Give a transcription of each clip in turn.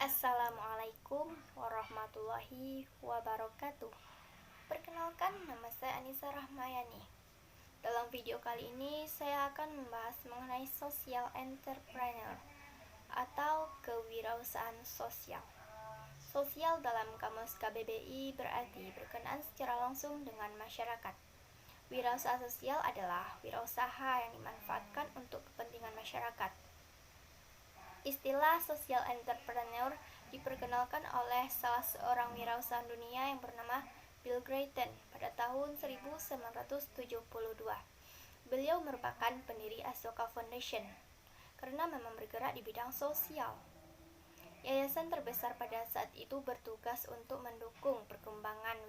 Assalamualaikum warahmatullahi wabarakatuh. Perkenalkan, nama saya Anissa Rahmayani. Dalam video kali ini saya akan membahas mengenai social entrepreneur atau kewirausahaan sosial. Sosial dalam kamus KBBI berarti berkenaan secara langsung dengan masyarakat. Wirausaha sosial adalah wirausaha yang dimanfaatkan untuk kepentingan masyarakat. Istilah social entrepreneur diperkenalkan oleh salah seorang wirausahaan dunia yang bernama Bill Creighton pada tahun 1972. Beliau merupakan pendiri Asoka Foundation karena memang bergerak di bidang sosial. Yayasan terbesar pada saat itu bertugas untuk mendukung perkembangan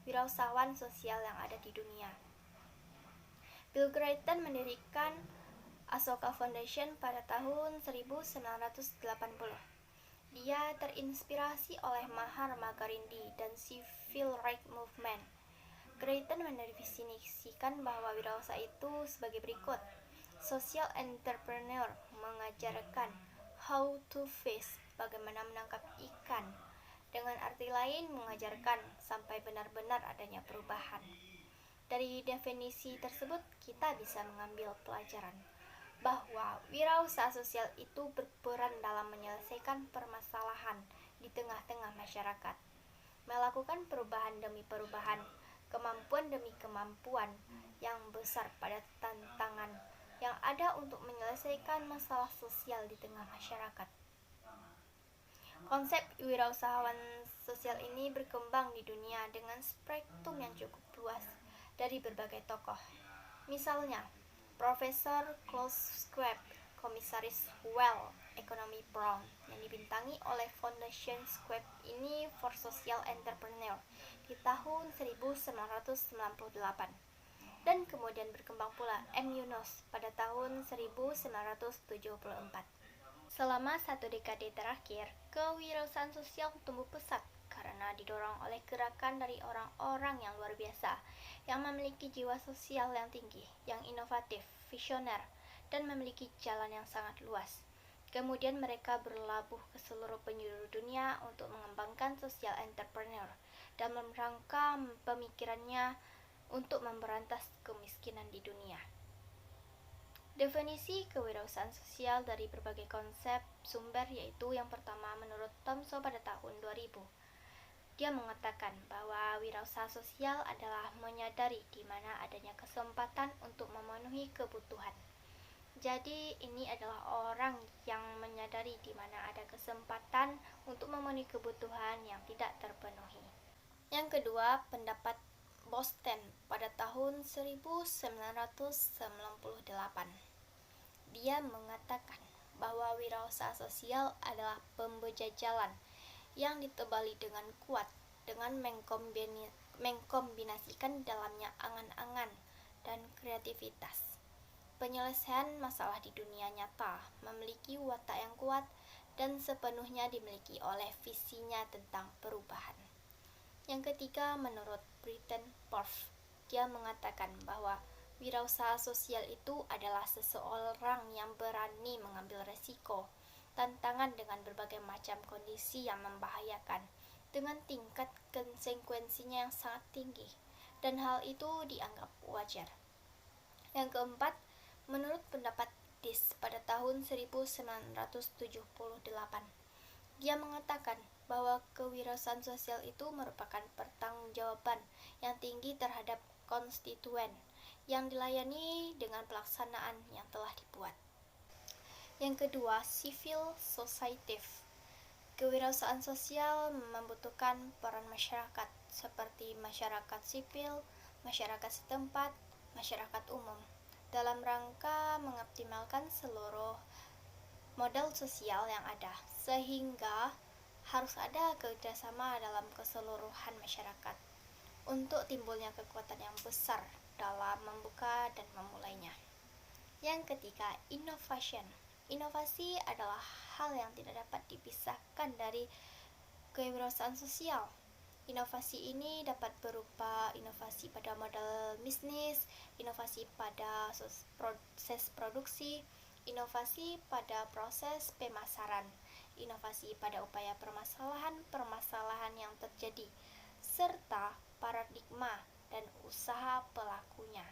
wirausahaan sosial yang ada di dunia. Bill Creighton mendirikan Asoka Foundation pada tahun 1980. Dia terinspirasi oleh Mahatma Gandhi dan Civil Rights Movement. Creighton mendefinisikan bahwa wirausaha itu sebagai berikut. Social entrepreneur mengajarkan how to fish, bagaimana menangkap ikan. Dengan arti lain, mengajarkan sampai benar-benar adanya perubahan. Dari definisi tersebut, kita bisa mengambil pelajaran bahwa wirausaha sosial itu berperan dalam menyelesaikan permasalahan di tengah-tengah masyarakat, melakukan perubahan demi perubahan, kemampuan demi kemampuan yang besar pada tantangan yang ada untuk menyelesaikan masalah sosial di tengah masyarakat. Konsep wirausahaan sosial ini berkembang di dunia dengan spektrum yang cukup luas dari berbagai tokoh. Misalnya, Profesor Klaus Schwab, Komisaris World Economic Forum yang dibintangi oleh Foundation Schwab ini for Social Entrepreneur di tahun 1998. Dan kemudian berkembang pula M. Yunus pada tahun 1974. Selama satu dekade terakhir, kewirausahaan sosial tumbuh pesat karena didorong oleh gerakan dari orang-orang yang luar biasa, yang memiliki jiwa sosial yang tinggi, yang inovatif, visioner, dan memiliki jalan yang sangat luas. Kemudian mereka berlabuh ke seluruh penjuru dunia untuk mengembangkan social entrepreneur dan merangka pemikirannya untuk memberantas kemiskinan di dunia. Definisi kewirausahaan sosial dari berbagai konsep sumber yaitu yang pertama menurut Thomson pada tahun 2000. Dia mengatakan bahwa wirausaha sosial adalah menyadari di mana adanya kesempatan untuk memenuhi kebutuhan. Jadi ini adalah orang yang menyadari di mana ada kesempatan untuk memenuhi kebutuhan yang tidak terpenuhi. Yang kedua, pendapat Boston pada tahun 1998. Dia mengatakan bahwa wirausaha sosial adalah pembejajalan yang ditebali dengan kuat dengan mengkombinasikan dalamnya angan-angan dan kreativitas. Penyelesaian masalah di dunia nyata memiliki watak yang kuat dan sepenuhnya dimiliki oleh visinya tentang perubahan. Yang ketiga, menurut Britton Porf, dia mengatakan bahwa wirausaha sosial itu adalah seseorang yang berani mengambil resiko, tantangan dengan berbagai macam kondisi yang membahayakan, dengan tingkat konsekuensinya yang sangat tinggi, dan hal itu dianggap wajar. Yang keempat, menurut pendapat Dis pada tahun 1978, dia mengatakan bahwa kewirausahaan sosial itu merupakan pertanggungjawaban yang tinggi terhadap konstituen yang dilayani dengan pelaksanaan yang telah dibuat. Yang kedua, civil society. Kewirausahaan sosial membutuhkan peran masyarakat seperti masyarakat sipil, masyarakat setempat, masyarakat umum dalam rangka mengoptimalkan seluruh model sosial yang ada, sehingga harus ada kerjasama dalam keseluruhan masyarakat untuk timbulnya kekuatan yang besar dalam membuka dan memulainya. Yang ketiga, innovation. Inovasi adalah hal yang tidak dapat dipisahkan dari kewirausahaan sosial. Inovasi ini dapat berupa inovasi pada model bisnis, inovasi pada proses produksi, inovasi pada proses pemasaran, inovasi pada upaya permasalahan-permasalahan yang terjadi, serta paradigma dan usaha pelakunya.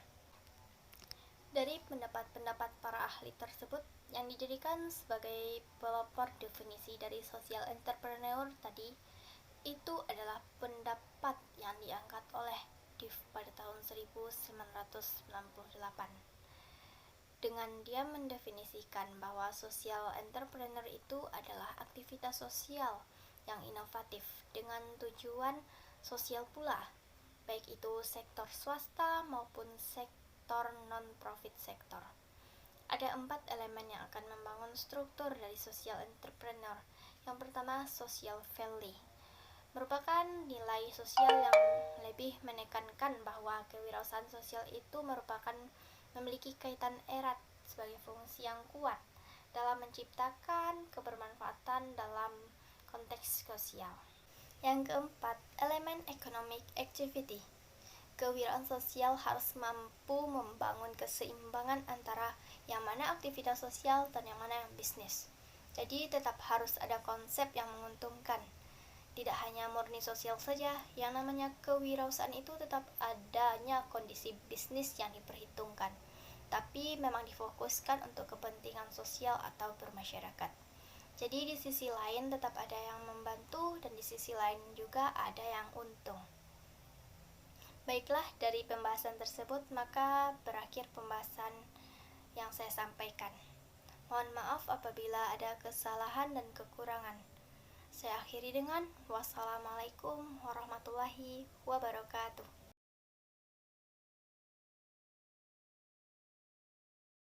Dari pendapat-pendapat para ahli tersebut yang dijadikan sebagai pelopor definisi dari social entrepreneur tadi, itu adalah pendapat yang diangkat oleh Div pada tahun 1998. Dengan dia mendefinisikan bahwa social entrepreneur itu adalah aktivitas sosial yang inovatif dengan tujuan sosial pula, baik itu sektor swasta maupun sektor non-profit sektor. Ada 4 elemen yang akan membangun struktur dari social entrepreneur. Yang pertama, social value, merupakan nilai sosial yang lebih menekankan bahwa kewirausahaan sosial itu merupakan memiliki kaitan erat sebagai fungsi yang kuat dalam menciptakan kebermanfaatan dalam konteks sosial. Yang keempat, elemen economic activity. Kewirausahaan sosial harus mampu membangun keseimbangan antara yang mana aktivitas sosial dan yang mana yang bisnis. Jadi tetap harus ada konsep yang menguntungkan. Tidak hanya murni sosial saja, yang namanya kewirausahaan itu tetap adanya kondisi bisnis yang diperhitungkan, tapi memang difokuskan untuk kepentingan sosial atau bermasyarakat. Jadi di sisi lain tetap ada yang membantu dan di sisi lain juga ada yang untung. Baiklah, dari pembahasan tersebut maka berakhir pembahasan yang saya sampaikan. Mohon maaf apabila ada kesalahan dan kekurangan. Saya akhiri dengan wassalamualaikum warahmatullahi wabarakatuh.